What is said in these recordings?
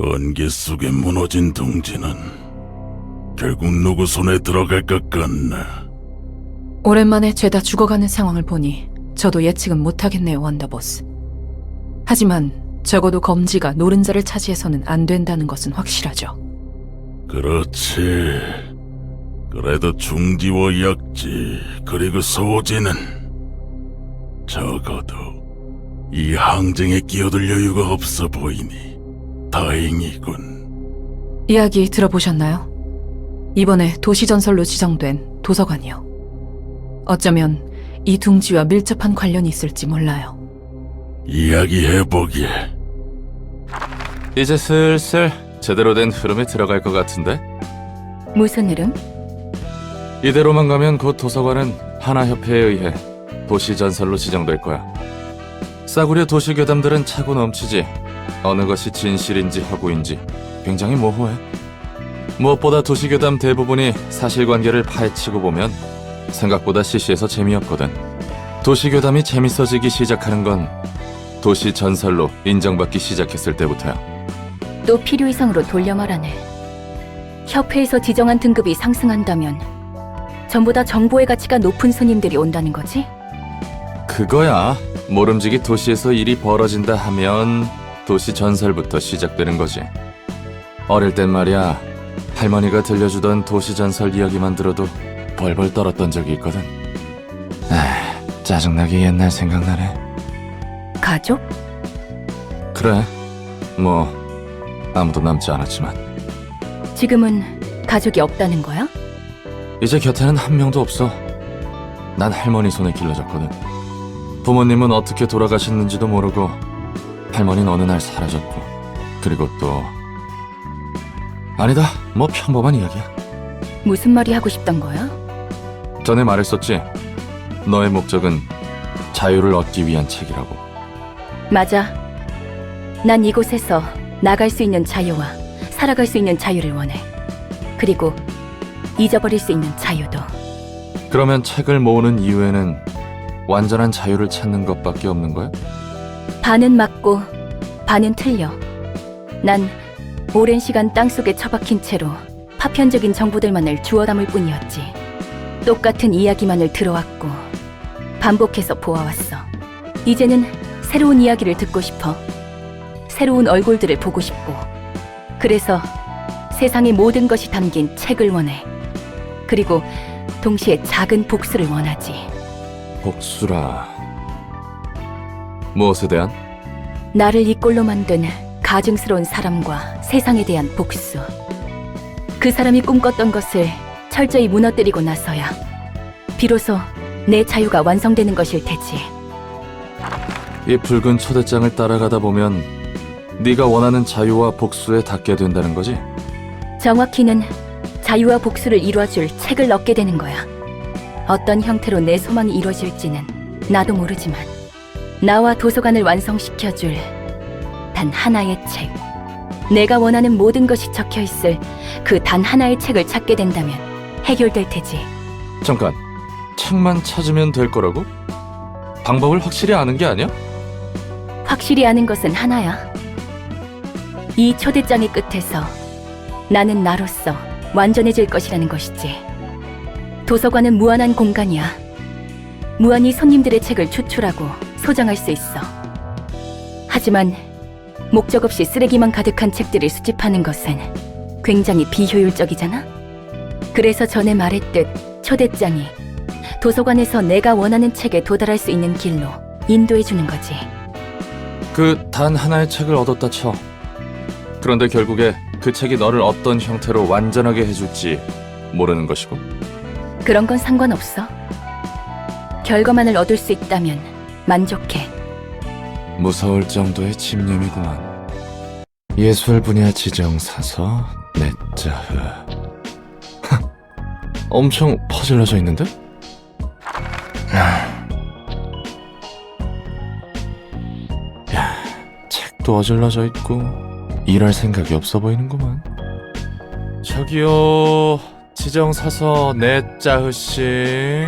안개 속에 무너진 둥지는 결국 누구 손에 들어갈 것 같나? 오랜만에 죄다 죽어가는 상황을 보니 저도 예측은 못하겠네요, 원더보스. 하지만 적어도 검지가 노른자를 차지해서는 안 된다는 것은 확실하죠. 그렇지. 그래도 중지와 약지 그리고 소지는 적어도 이 항쟁에 끼어들 여유가 없어 보이니 다행이군. 이야기 들어보셨나요? 이번에 도시전설로 지정된 도서관이요. 어쩌면 이 둥지와 밀접한 관련이 있을지 몰라요. 이야기해보게. 이제 슬슬 제대로 된 흐름에 들어갈 것 같은데? 무슨 이름? 이대로만 가면 곧 도서관은 하나협회에 의해 도시전설로 지정될 거야. 싸구려 도시괴담들은 차고 넘치지. 어느 것이 진실인지 허구인지 굉장히 모호해. 무엇보다 도시괴담 대부분이 사실관계를 파헤치고 보면 생각보다 시시해서 재미없거든. 도시괴담이 재밌어지기 시작하는 건 도시전설로 인정받기 시작했을 때부터야. 또 필요 이상으로 돌려 말하네. 협회에서 지정한 등급이 상승한다면 전부 다 정보의 가치가 높은 손님들이 온다는 거지? 그거야. 모름지기 도시에서 일이 벌어진다 하면 도시 전설부터 시작되는 거지. 어릴 땐 말이야, 할머니가 들려주던 도시 전설 이야기만 들어도 벌벌 떨었던 적이 있거든. 짜증나게 옛날 생각나네. 가족? 그래, 뭐 아무도 남지 않았지만 지금은 가족이 없다는 거야? 이제 곁에는 한 명도 없어. 난 할머니 손에 길러졌거든. 부모님은 어떻게 돌아가셨는지도 모르고 할머니는 어느 날 사라졌고, 그리고 또 아니다, 뭐 평범한 이야기야. 무슨 말이 하고 싶던 거야? 전에 말했었지. 너의 목적은 자유를 얻기 위한 책이라고. 맞아. 난 이곳에서 나갈 수 있는 자유와 살아갈 수 있는 자유를 원해. 그리고 잊어버릴 수 있는 자유도. 그러면 책을 모으는 이유에는 완전한 자유를 찾는 것밖에 없는 거야? 반은 맞고 반은 틀려. 난 오랜 시간 땅속에 처박힌 채로 파편적인 정보들만을 주워 담을 뿐이었지. 똑같은 이야기만을 들어왔고 반복해서 보아왔어. 이제는 새로운 이야기를 듣고 싶어. 새로운 얼굴들을 보고 싶고. 그래서 세상의 모든 것이 담긴 책을 원해. 그리고 동시에 작은 복수를 원하지. 복수라. 무엇에 대한? 나를 이 꼴로 만든 가증스러운 사람과 세상에 대한 복수. 그 사람이 꿈꿨던 것을 철저히 무너뜨리고 나서야 비로소 내 자유가 완성되는 것일 테지. 이 붉은 초대장을 따라가다 보면 네가 원하는 자유와 복수에 닿게 된다는 거지? 정확히는 자유와 복수를 이루어줄 책을 얻게 되는 거야. 어떤 형태로 내 소망이 이루어질지는 나도 모르지만 나와 도서관을 완성시켜줄 단 하나의 책, 내가 원하는 모든 것이 적혀있을 그 단 하나의 책을 찾게 된다면 해결될 테지. 잠깐, 책만 찾으면 될 거라고? 방법을 확실히 아는 게 아니야? 확실히 아는 것은 하나야. 이 초대장의 끝에서 나는 나로서 완전해질 것이라는 것이지. 도서관은 무한한 공간이야. 무한히 손님들의 책을 추출하고 소장할 수 있어. 하지만 목적 없이 쓰레기만 가득한 책들을 수집하는 것은 굉장히 비효율적이잖아? 그래서 전에 말했듯 초대장이 도서관에서 내가 원하는 책에 도달할 수 있는 길로 인도해주는 거지. 그 단 하나의 책을 얻었다 쳐. 그런데 결국에 그 책이 너를 어떤 형태로 완전하게 해줄지 모르는 것이고. 그런 건 상관없어. 결과만을 얻을 수 있다면 만족해. 무서울 정도의 집념이구만. 예술 분야 지정사서 내자흐. 엄청 퍼질러져 있는데? 야, 책도 어질러져 있고 일할 생각이 없어 보이는구만. 저기요, 지정사서 내자흐씨.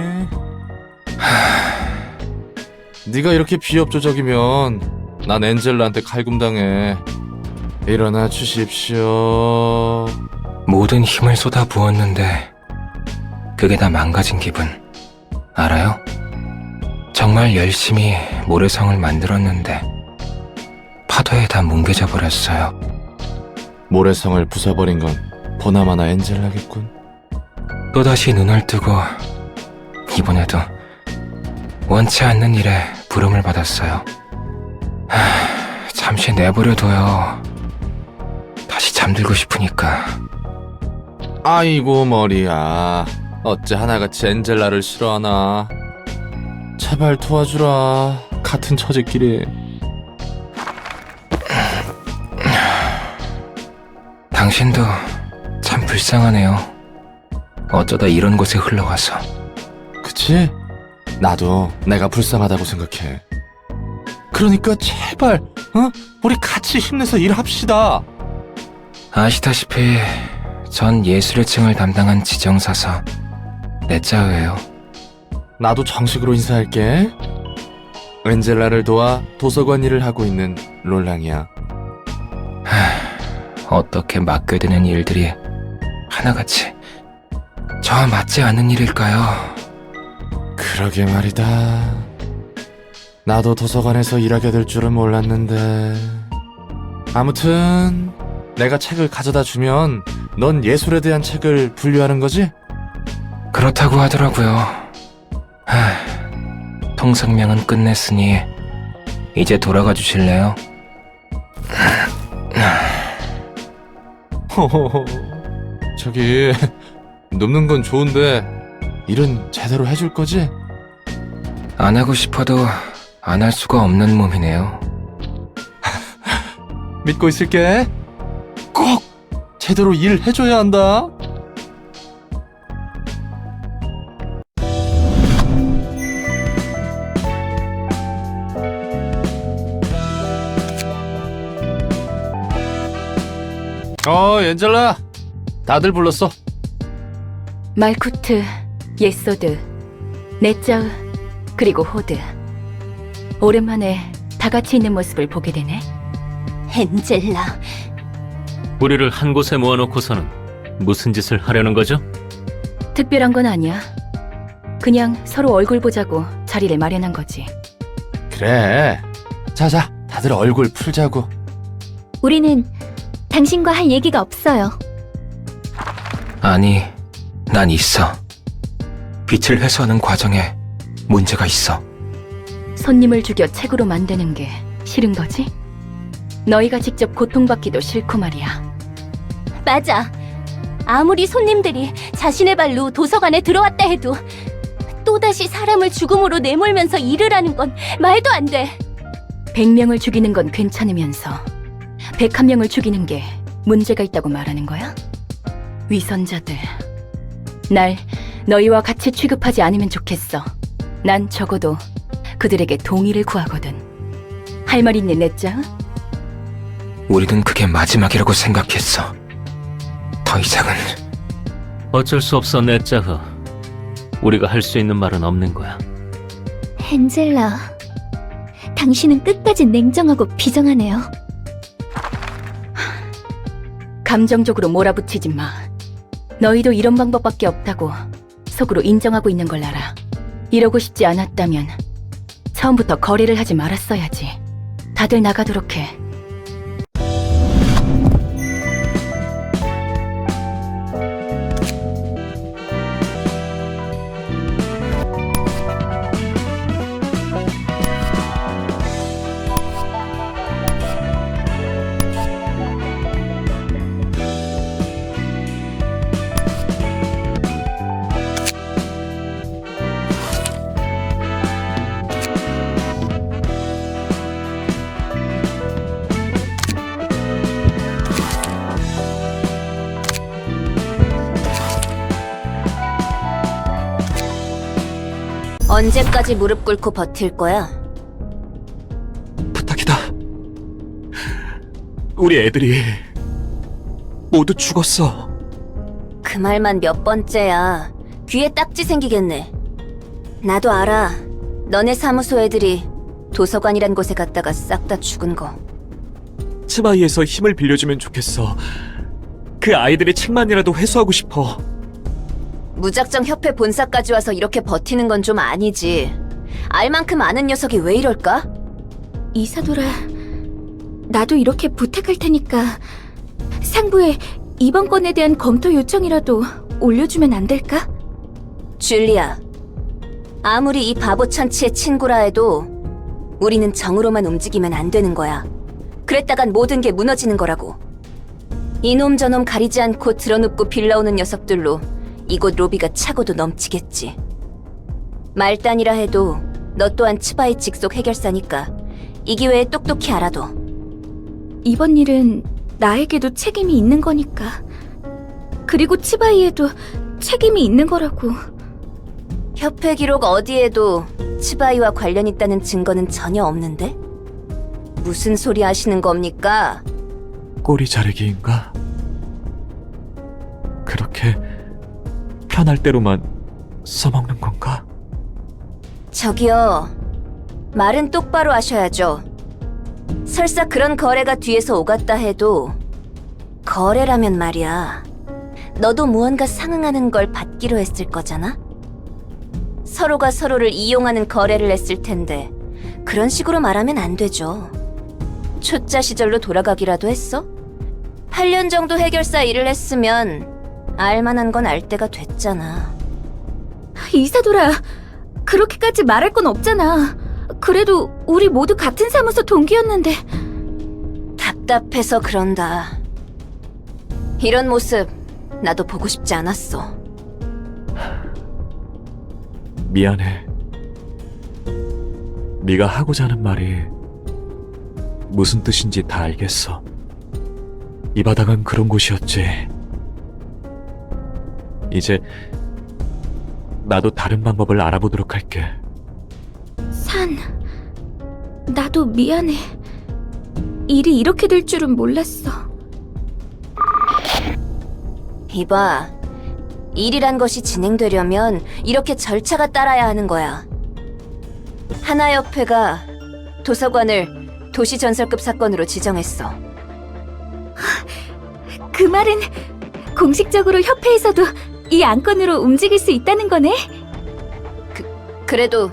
네가 이렇게 비협조적이면 난 엔젤라한테 칼군당해. 일어나 주십시오. 모든 힘을 쏟아 부었는데 그게 다 망가진 기분 알아요? 정말 열심히 모래성을 만들었는데 파도에 다 뭉개져 버렸어요. 모래성을 부숴버린 건 보나마나 엔젤라겠군. 또다시 눈을 뜨고 이번에도 원치 않는 일에 부름을 받았어요. 잠시 내버려둬요. 다시 잠들고 싶으니까. 아이고 머리야. 어째 하나같이 엔젤라를 싫어하나. 제발 도와주라. 같은 처지끼리. 당신도 참 불쌍하네요. 어쩌다 이런 곳에 흘러가서. 그치? 나도 내가 불쌍하다고 생각해. 그러니까 제발 우리 같이 힘내서 일합시다. 아시다시피 전 예술의 층을 담당한 지정사서 넷자의예요. 나도 정식으로 인사할게. 엔젤라를 도와 도서관 일을 하고 있는 롤랑이야. 어떻게 맡겨드는 일들이 하나같이 저와 맞지 않는 일일까요? 그러게 말이다. 나도 도서관에서 일하게 될 줄은 몰랐는데. 아무튼 내가 책을 가져다 주면 넌 예술에 대한 책을 분류하는 거지? 그렇다고 하더라고요. 통성명은 끝냈으니 이제 돌아가 주실래요? 호호호. 저기 눕는 건 좋은데 일은 제대로 해줄 거지? 안 하고 싶어도 안 할 수가 없는 몸이네요. 믿고 있을게. 꼭 제대로 일해줘야 한다. 엔젤라. 다들 불렀어. 말쿠트, 예소드, 넷자우, 그리고 호드. 오랜만에 다 같이 있는 모습을 보게 되네. 엔젤라, 우리를 한 곳에 모아놓고서는 무슨 짓을 하려는 거죠? 특별한 건 아니야. 그냥 서로 얼굴 보자고 자리를 마련한 거지. 그래. 자자, 다들 얼굴 풀자고. 우리는 당신과 할 얘기가 없어요. 아니, 난 있어. 빛을 회수하는 과정에 문제가 있어. 손님을 죽여 책으로 만드는 게 싫은 거지? 너희가 직접 고통받기도 싫고 말이야. 맞아. 아무리 손님들이 자신의 발로 도서관에 들어왔다 해도 또다시 사람을 죽음으로 내몰면서 일을 하는 건 말도 안 돼. 100명을 죽이는 건 괜찮으면서 101명을 죽이는 게 문제가 있다고 말하는 거야? 위선자들. 날 너희와 같이 취급하지 않으면 좋겠어. 난 적어도 그들에게 동의를 구하거든. 할 말 있니, 넷자? 우리는 그게 마지막이라고 생각했어. 더 이상은. 어쩔 수 없어, 넷자흐. 우리가 할 수 있는 말은 없는 거야. 엔젤라, 당신은 끝까지 냉정하고 비정하네요. 감정적으로 몰아붙이지 마. 너희도 이런 방법밖에 없다고 속으로 인정하고 있는 걸 알아. 이러고 싶지 않았다면 처음부터 거래를 하지 말았어야지. 다들 나가도록 해. 언제까지 무릎 꿇고 버틸 거야? 부탁이다. 우리 애들이 모두 죽었어. 그 말만 몇 번째야. 귀에 딱지 생기겠네. 나도 알아. 너네 사무소 애들이 도서관이란 곳에 갔다가 싹 다 죽은 거. 츠바이에서 힘을 빌려주면 좋겠어. 그 아이들의 책만이라도 회수하고 싶어. 무작정 협회 본사까지 와서 이렇게 버티는 건 좀 아니지. 알 만큼 아는 녀석이 왜 이럴까? 이사돌아, 나도 이렇게 부탁할 테니까 상부에 이번 건에 대한 검토 요청이라도 올려주면 안 될까? 줄리아, 아무리 이 바보 천치의 친구라 해도 우리는 정으로만 움직이면 안 되는 거야. 그랬다간 모든 게 무너지는 거라고. 이놈 저놈 가리지 않고 드러눕고 빌라오는 녀석들로 이곳 로비가 차고도 넘치겠지. 말단이라 해도 너 또한 츠바이 직속 해결사니까 이 기회에 똑똑히 알아둬. 이번 일은 나에게도 책임이 있는 거니까. 그리고 치바이에도 책임이 있는 거라고. 협회 기록 어디에도 츠바이와 관련 있다는 증거는 전혀 없는데? 무슨 소리 하시는 겁니까? 꼬리 자르기인가? 그렇게 편할 대로만 써먹는 건가? 저기요, 말은 똑바로 하셔야죠. 설사 그런 거래가 뒤에서 오갔다 해도 거래라면 말이야. 너도 무언가 상응하는 걸 받기로 했을 거잖아? 서로가 서로를 이용하는 거래를 했을 텐데 그런 식으로 말하면 안 되죠. 초짜 시절로 돌아가기라도 했어? 8년 정도 해결사 일을 했으면 알만한 건 알 때가 됐잖아. 이사돌아, 그렇게까지 말할 건 없잖아. 그래도 우리 모두 같은 사무소 동기였는데. 답답해서 그런다. 이런 모습 나도 보고 싶지 않았어. 미안해. 네가 하고자 하는 말이 무슨 뜻인지 다 알겠어. 이 바닥은 그런 곳이었지. 이제 나도 다른 방법을 알아보도록 할게. 산, 나도 미안해. 일이 이렇게 될 줄은 몰랐어. 이봐, 일이란 것이 진행되려면 이렇게 절차가 따라야 하는 거야. 하나협회가 도서관을 도시전설급 사건으로 지정했어. 그 말은 공식적으로 협회에서도 이 안건으로 움직일 수 있다는 거네? 그래도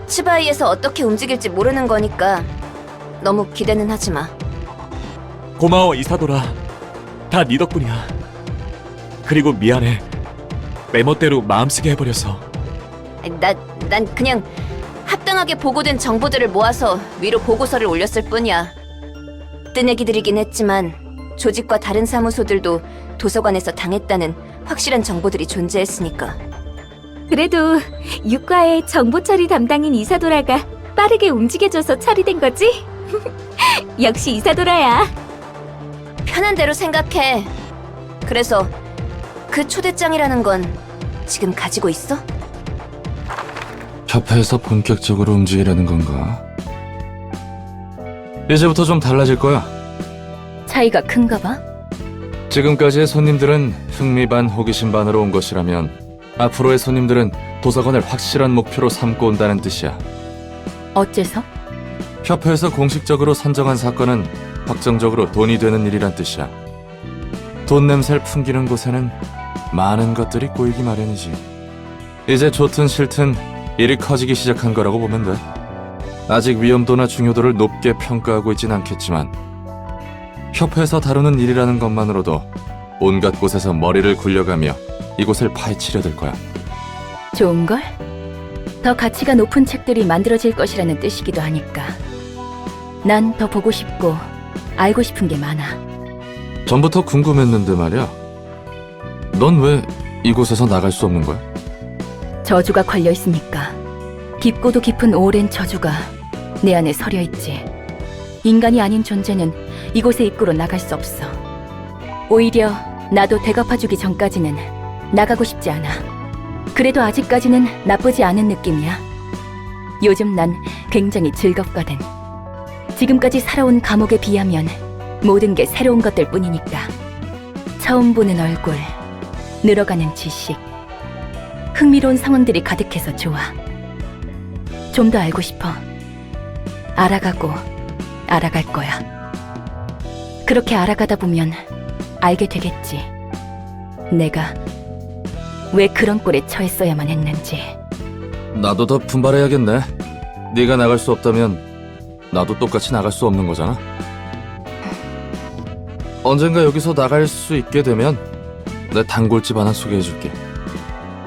츠바이에서 어떻게 움직일지 모르는 거니까 너무 기대는 하지 마. 고마워, 이사돌아. 다 네 덕분이야. 그리고 미안해. 내 멋대로 마음쓰게 해버려서. 난 그냥 합당하게 보고된 정보들을 모아서 위로 보고서를 올렸을 뿐이야. 뜨내기들이긴 했지만 조직과 다른 사무소들도 도서관에서 당했다는 확실한 정보들이 존재했으니까. 그래도 육과의 정보 처리 담당인 이사도라가 빠르게 움직여줘서 처리된 거지? 역시 이사도라야. 편한 대로 생각해. 그래서 그 초대장이라는 건 지금 가지고 있어? 협회에서 본격적으로 움직이려는 건가? 이제부터 좀 달라질 거야. 차이가 큰가 봐? 지금까지의 손님들은 흥미 반 호기심 반으로 온 것이라면 앞으로의 손님들은 도서관을 확실한 목표로 삼고 온다는 뜻이야. 어째서? 협회에서 공식적으로 선정한 사건은 확정적으로 돈이 되는 일이란 뜻이야. 돈 냄새를 풍기는 곳에는 많은 것들이 꼬이기 마련이지. 이제 좋든 싫든 일이 커지기 시작한 거라고 보면 돼. 아직 위험도나 중요도를 높게 평가하고 있진 않겠지만 협회에서 다루는 일이라는 것만으로도 온갖 곳에서 머리를 굴려가며 이곳을 파헤치려 들 거야. 좋은걸? 더 가치가 높은 책들이 만들어질 것이라는 뜻이기도 하니까. 난 더 보고 싶고 알고 싶은 게 많아. 전부터 궁금했는데 말이야. 넌 왜 이곳에서 나갈 수 없는 거야? 저주가 걸려있으니까. 깊고도 깊은 오랜 저주가 내 안에 서려있지. 인간이 아닌 존재는 이곳의 입구로 나갈 수 없어. 오히려 나도 대갚아주기 전까지는 나가고 싶지 않아. 그래도 아직까지는 나쁘지 않은 느낌이야. 요즘 난 굉장히 즐겁거든. 지금까지 살아온 감옥에 비하면 모든 게 새로운 것들 뿐이니까. 처음 보는 얼굴, 늘어가는 지식, 흥미로운 상황들이 가득해서 좋아. 좀 더 알고 싶어. 알아가고 알아갈 거야. 그렇게 알아가다 보면 알게 되겠지. 내가 왜 그런 꼴에 처했어야만 했는지. 나도 더 분발해야겠네. 네가 나갈 수 없다면 나도 똑같이 나갈 수 없는 거잖아. 언젠가 여기서 나갈 수 있게 되면 내 단골집 하나 소개해줄게.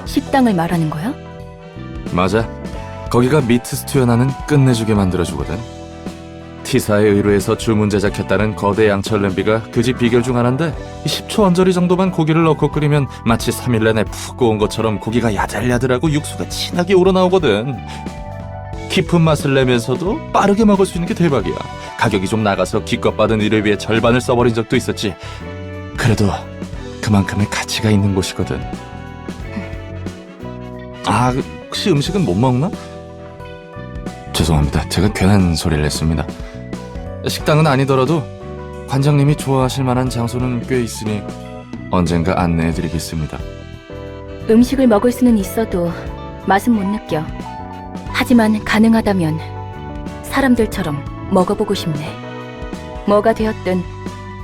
식당을 말하는 거야? 맞아. 거기가 미트 스튜어 나는 끝내주게 만들어주거든. T사에 의뢰해서 주문 제작했다는 거대 양철 냄비가 그 집 비결 중 하나인데 10초 언저리 정도만 고기를 넣고 끓이면 마치 3일 내내 푹 구운 것처럼 고기가 야들야들하고 육수가 진하게 우러나오거든. 깊은 맛을 내면서도 빠르게 먹을 수 있는 게 대박이야. 가격이 좀 나가서 기껏 받은 일을 위해 절반을 써버린 적도 있었지. 그래도 그만큼의 가치가 있는 곳이거든. 아, 혹시 음식은 못 먹나? 죄송합니다. 제가 괜한 소리를 했습니다. 식당은 아니더라도 관장님이 좋아하실 만한 장소는 꽤 있으니 언젠가 안내해드리겠습니다. 음식을 먹을 수는 있어도 맛은 못 느껴. 하지만 가능하다면 사람들처럼 먹어보고 싶네. 뭐가 되었든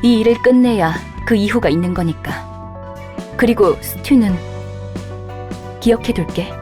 이 일을 끝내야 그 이후가 있는 거니까. 그리고 스튜는 기억해둘게.